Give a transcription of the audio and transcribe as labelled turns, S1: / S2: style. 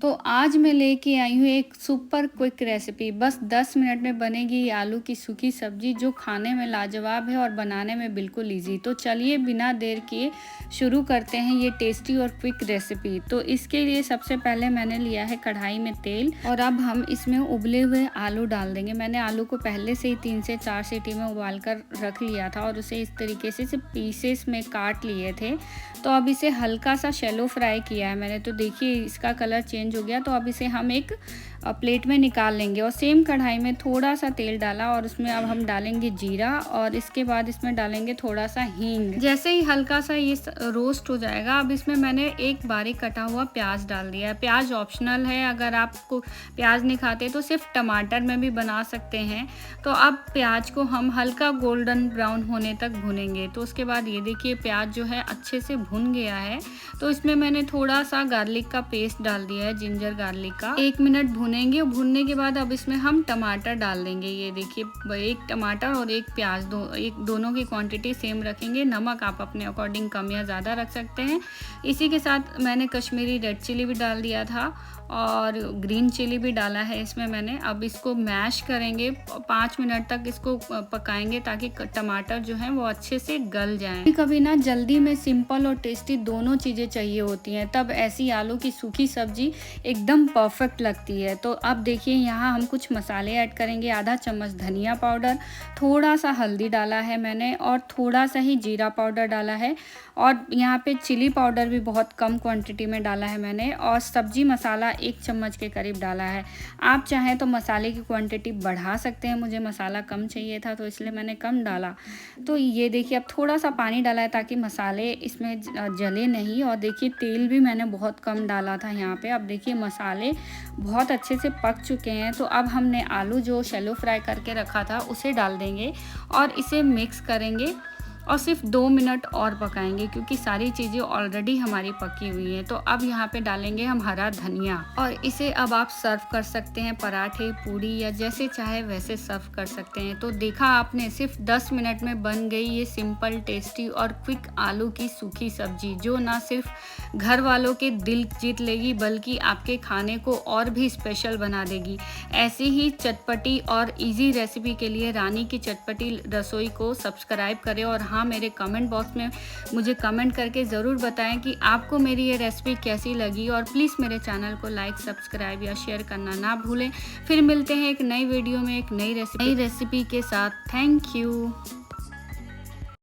S1: तो आज मैं लेके आई हूँ एक सुपर क्विक रेसिपी। बस 10 मिनट में बनेगी ये आलू की सूखी सब्जी, जो खाने में लाजवाब है और बनाने में बिल्कुल इजी। तो चलिए बिना देर किए शुरू करते हैं ये टेस्टी और क्विक रेसिपी। तो इसके लिए सबसे पहले मैंने लिया है कढ़ाई में तेल, और अब हम इसमें उबले हुए आलू डाल देंगे। मैंने आलू को पहले से ही 3 से 4 सीटी में उबाल कर रख लिया था और उसे इस तरीके से पीसेस में काट लिए थे। तो अब इसे हल्का सा शैलो फ्राई किया है मैंने। तो देखिए इसका कलर चेंज हो गया। तो अब इसे हम एक प्लेट में निकाल लेंगे और सेम कढ़ाई में थोड़ा सा तेल डाला और उसमें अब हम डालेंगे जीरा, और इसके बाद इसमें डालेंगे थोड़ा सा हींग। जैसे ही हल्का सा ये रोस्ट हो जाएगा, अब इसमें मैंने एक बारीक कटा हुआ प्याज डाल दिया है। प्याज ऑप्शनल है, अगर आपको प्याज नहीं खाते तो सिर्फ टमाटर में भी बना सकते हैं। तो अब प्याज को हम हल्का गोल्डन ब्राउन होने तक भुनेंगे। तो उसके बाद ये देखिए प्याज जो है अच्छे से भुन गया है। तो इसमें मैंने थोड़ा सा गार्लिक का पेस्ट डाल दिया है, जिंजर गार्लिक का। 1 मिनट भुनेंगे। भुनने के बाद अब इसमें हम टमाटर डाल देंगे। ये देखिए एक टमाटर और एक प्याज, दोनों की क्वांटिटी सेम रखेंगे। नमक आप अपने अकॉर्डिंग कम या ज़्यादा रख सकते हैं। इसी के साथ मैंने कश्मीरी रेड चिली भी डाल दिया था और ग्रीन चिली भी डाला है इसमें मैंने। अब इसको मैश करेंगे, 5 मिनट तक इसको पकाएंगे ताकि टमाटर जो है वो अच्छे से गल जाएं। कभी ना जल्दी में सिंपल और टेस्टी दोनों चीज़ें चाहिए होती हैं, तब ऐसी आलू की सूखी सब्जी एकदम परफेक्ट लगती है। तो अब देखिए यहाँ हम कुछ मसाले ऐड करेंगे। आधा चम्मच धनिया पाउडर, थोड़ा सा हल्दी डाला है मैंने और थोड़ा सा ही जीरा पाउडर डाला है, और यहाँ पे चिली पाउडर भी बहुत कम क्वांटिटी में डाला है मैंने, और सब्जी मसाला 1 चम्मच के करीब डाला है। आप चाहें तो मसाले की क्वांटिटी बढ़ा सकते हैं। मुझे मसाला कम चाहिए था तो इसलिए मैंने कम डाला। तो ये देखिए अब थोड़ा सा पानी डाला है ताकि मसाले इसमें जले नहीं। और देखिए तेल भी मैंने बहुत कम डाला था यहाँ पे। अब देखिए मसाले बहुत अच्छे से पक चुके हैं। तो अब हमने आलू जो शैलो फ्राई करके रखा था उसे डाल देंगे और इसे मिक्स करेंगे और सिर्फ 2 मिनट और पकाएंगे, क्योंकि सारी चीज़ें ऑलरेडी हमारी पकी हुई हैं। तो अब यहाँ पे डालेंगे हम हरा धनिया, और इसे अब आप सर्व कर सकते हैं पराठे, पूड़ी या जैसे चाहे वैसे सर्व कर सकते हैं। तो देखा आपने, सिर्फ 10 मिनट में बन गई ये सिंपल, टेस्टी और क्विक आलू की सूखी सब्जी, जो ना सिर्फ घर वालों के दिल जीत लेगी बल्कि आपके खाने को और भी स्पेशल बना देगी। ऐसी ही चटपटी और ईजी रेसिपी के लिए रानी की चटपटी रसोई को सब्सक्राइब करें, और हाँ, मेरे कमेंट बॉक्स में मुझे कमेंट करके ज़रूर बताएं कि आपको मेरी ये रेसिपी कैसी लगी। और प्लीज़ मेरे चैनल को लाइक, सब्सक्राइब या शेयर करना ना भूलें। फिर मिलते हैं एक नई वीडियो में एक नई रेसिपी के साथ। Thank you.